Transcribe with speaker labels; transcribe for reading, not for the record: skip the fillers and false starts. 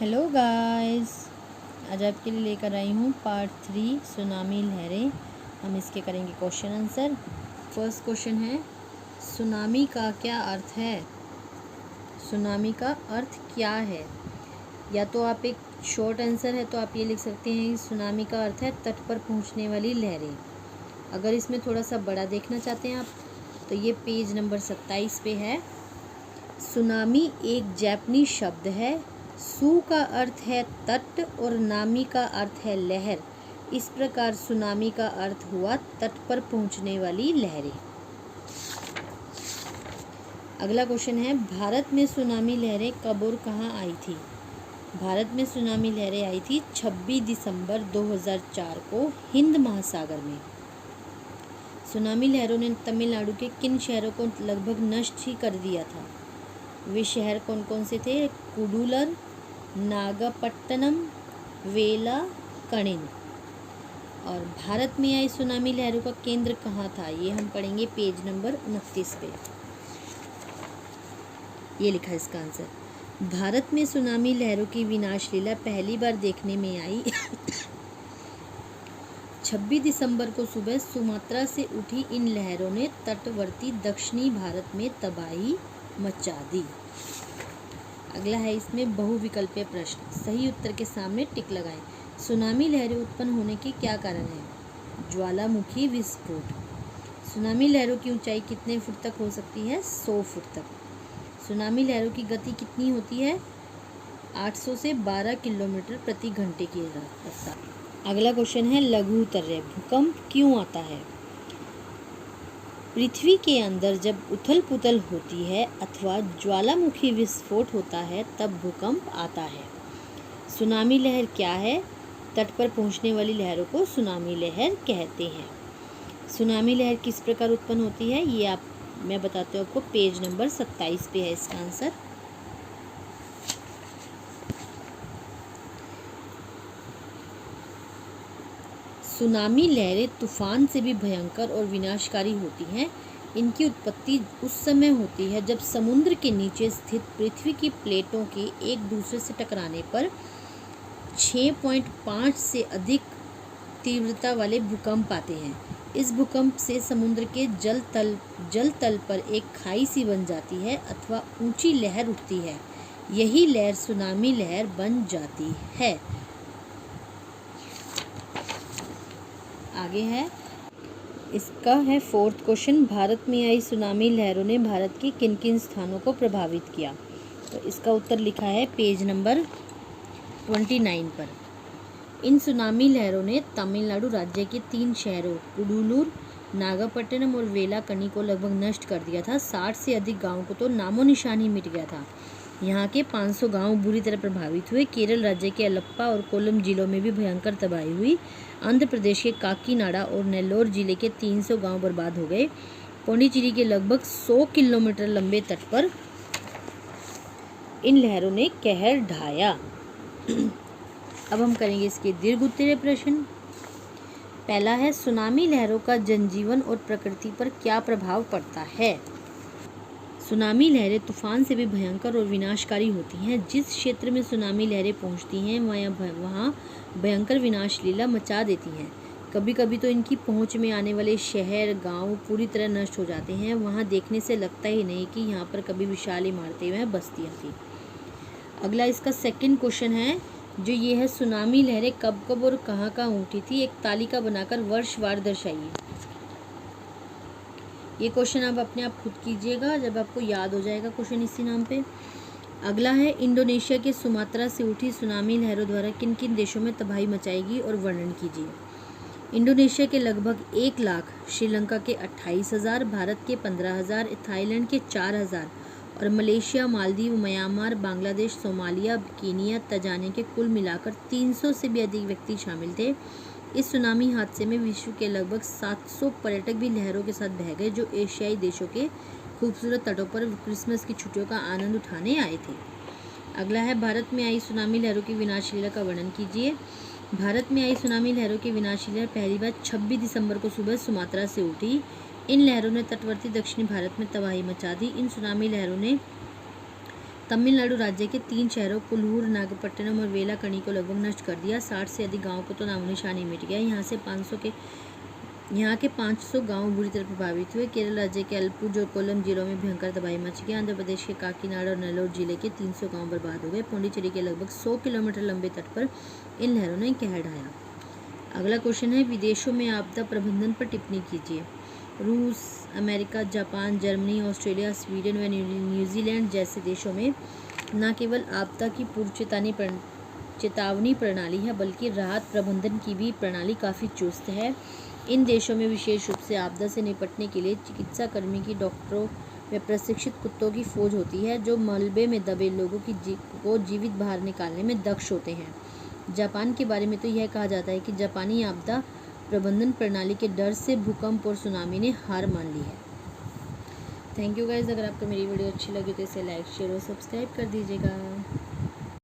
Speaker 1: Hello guys, आज आपके लिए लेकर आई हूँ पार्ट 3 सुनामी लहरें। हम इसके करेंगे क्वेश्चन आंसर। फर्स्ट क्वेश्चन है, सुनामी का क्या अर्थ है? सुनामी का अर्थ क्या है? या तो आप एक शॉर्ट आंसर है तो आप ये लिख सकते हैं कि सुनामी का अर्थ है तट पर पहुँचने वाली लहरें। अगर इसमें थोड़ा सा बड़ा देखना चाहते हैं आप तो ये पेज नंबर 27 पे है। सुनामी एक जापानी शब्द है। सु का अर्थ है तट और नामी का अर्थ है लहर। इस प्रकार सुनामी का अर्थ हुआ तट पर पहुंचने वाली लहरें। अगला क्वेश्चन है, भारत में सुनामी लहरें कब और कहाँ आई थी? भारत में सुनामी लहरें आई थी 26 दिसंबर 2004 को हिंद महासागर में। सुनामी लहरों ने तमिलनाडु के किन शहरों को लगभग नष्ट ही कर दिया था? वे शहर कौन कौन से थे? कुडूलर, नागपट्टनम, वेला, कणिन। और भारत में आई सुनामी लहरों का केंद्र कहाँ था? ये हम पढ़ेंगे पेज नंबर 29 पे। ये लिखा है इसका आंसर। भारत में सुनामी लहरों की विनाश लीला पहली बार देखने में आई 26 दिसंबर को सुबह सुमात्रा से उठी इन लहरों ने तटवर्ती दक्षिणी भारत में तबाही मचा दी। अगला है इसमें बहुविकल्पीय प्रश्न, सही उत्तर के सामने टिक लगाएं। सुनामी लहरें उत्पन्न होने के क्या कारण है? ज्वालामुखी विस्फोट। सुनामी लहरों की ऊंचाई कितने फुट तक हो सकती है? 100 फुट तक। सुनामी लहरों की गति कितनी होती है? 800 से 12 किलोमीटर प्रति घंटे की रफ्तार। अगला क्वेश्चन है, लघुतर्य भूकंप क्यों आता है? पृथ्वी के अंदर जब उथल पुथल होती है अथवा ज्वालामुखी विस्फोट होता है तब भूकंप आता है। सुनामी लहर क्या है? तट पर पहुंचने वाली लहरों को सुनामी लहर कहते हैं। सुनामी लहर किस प्रकार उत्पन्न होती है ये मैं बताती हूँ आपको। पेज नंबर 27 पे है इसका आंसर। सुनामी लहरें तूफान से भी भयंकर और विनाशकारी होती हैं। इनकी उत्पत्ति उस समय होती है जब समुद्र के नीचे स्थित पृथ्वी की प्लेटों के एक दूसरे से टकराने पर 6.5 से अधिक तीव्रता वाले भूकंप आते हैं। इस भूकंप से समुद्र के जल तल पर एक खाई सी बन जाती है अथवा ऊंची लहर उठती है। यही लहर सुनामी लहर बन जाती है। आगे है, इसका है फोर्थ क्वेश्चन, भारत में आई सुनामी लहरों ने भारत के किन किन स्थानों को प्रभावित किया? तो इसका उत्तर लिखा है पेज नंबर 29 पर। इन सुनामी लहरों ने तमिलनाडु राज्य के 3 शहरों कुडूलूर, नागपट्टनम और वेलाकनी को लगभग नष्ट कर दिया था। 60 से अधिक गांवों को तो नामो निशान ही मिट गया था। यहाँ के 500 गांव बुरी तरह प्रभावित हुए। केरल राज्य के अलप्पा और कोल्लम जिलों में भी भयंकर तबाही हुई। आंध्र प्रदेश के काकीनाडा और नेल्लोर जिले के 300 गांव बर्बाद हो गए। पौंडीचेरी के लगभग 100 किलोमीटर लंबे तट पर इन लहरों ने कहर ढाया। अब हम करेंगे इसके दीर्घ उत्तरीय प्रश्न। पहला है, सुनामी लहरों का जनजीवन और प्रकृति पर क्या प्रभाव पड़ता है? सुनामी लहरें तूफान से भी भयंकर और विनाशकारी होती हैं। जिस क्षेत्र में सुनामी लहरें पहुंचती हैं वहाँ भयंकर विनाश लीला मचा देती हैं। कभी कभी तो इनकी पहुंच में आने वाले शहर गांव पूरी तरह नष्ट हो जाते हैं। वहाँ देखने से लगता ही नहीं कि यहाँ पर कभी विशाल इमारतें व बस्तियाँ थी। अगला इसका सेकंड क्वेश्चन है, जो ये है, सुनामी लहरें कब कब और कहाँ कहाँ उठी थी? एक तालिका बनाकर वर्षवार दर्शाइए। ये क्वेश्चन आप अपने आप खुद कीजिएगा जब आपको याद हो जाएगा क्वेश्चन इसी नाम पे। अगला है, इंडोनेशिया के सुमात्रा से उठी सुनामी लहरों द्वारा किन किन देशों में तबाही मचाएगी और वर्णन कीजिए। इंडोनेशिया के लगभग 1 लाख, श्रीलंका के 28,000, भारत के 15,000, थाईलैंड के 4,000 और Malaysia, Maldives, Myanmar, Bangladesh, Somalia, Kenya, Tanzania के कुल मिलाकर 300 से भी अधिक व्यक्ति शामिल थे। इस सुनामी हादसे में विश्व के लगभग 700 पर्यटक भी लहरों के साथ बह गए, जो एशियाई देशों के खूबसूरत तटों पर क्रिसमस की छुट्टियों का आनंद उठाने आए थे। अगला है, भारत में आई सुनामी लहरों की विनाश लीला का वर्णन कीजिए। भारत में आई सुनामी लहरों की विनाश लीला पहली बार 26 दिसंबर को सुबह सुमात्रा से उठी। इन लहरों ने तटवर्ती दक्षिणी भारत में तबाही मचा दी। इन सुनामी लहरों ने तमिलनाडु राज्य के 3 शहरों कुल्लूर, नागपट्टनम और वेलाकणी को लगभग नष्ट कर दिया। 60 से अधिक गाँव को तो नामोनिशान ही मिट गया। यहाँ के 500 गांव बुरी तरह प्रभावित हुए। केरल राज्य के अलपुर और कोल्लम जिलों में भयंकर तबाही मच गई। आंध्र प्रदेश के काकीनाडा और नेल्लोर जिले के 300 गांव बर्बाद हो गए। पौंडीचेरी के लगभग 100 किलोमीटर लंबे तट पर इन लहरों ने कहर ढाया। अगला क्वेश्चन है, विदेशों में आपदा प्रबंधन पर टिप्पणी कीजिए। रूस, America, Japan, Germany, Australia, Sweden व न्यूजीलैंड जैसे देशों में न केवल आपदा की पूर्व चेतावनी प्रणाली है, बल्कि राहत प्रबंधन की भी प्रणाली काफ़ी चुस्त है। इन देशों में विशेष रूप से आपदा से निपटने के लिए चिकित्सा कर्मी की डॉक्टरों व प्रशिक्षित कुत्तों की फौज होती है, जो मलबे में दबे लोगों को जीवित बाहर निकालने में दक्ष होते हैं। जापान के बारे में तो यह कहा जाता है कि जापानी आपदा प्रबंधन प्रणाली के डर से भूकंप और सुनामी ने हार मान ली है। Thank you guys. अगर आपको मेरी वीडियो अच्छी लगी तो इसे लाइक, शेयर और सब्सक्राइब कर दीजिएगा।